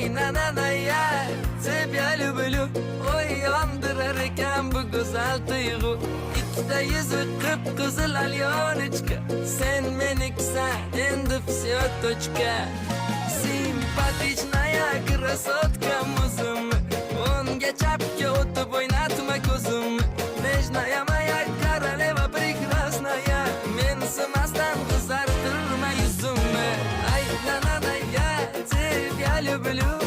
na na na ya, тебя люблю. Oy yondirar ekan bu go'zal tuyg'u. Ikkita yuzi qip-qizil alyonechka, sen meniksan, endi всё точка. Simpatichная красотка muzimni, o'ngga chapga o'tib o'ynatma ko'zimni. Nежная моя королева прекрасная, mensimasdan qizartirma yuzimni. Ay na na na ya, тебя люблю.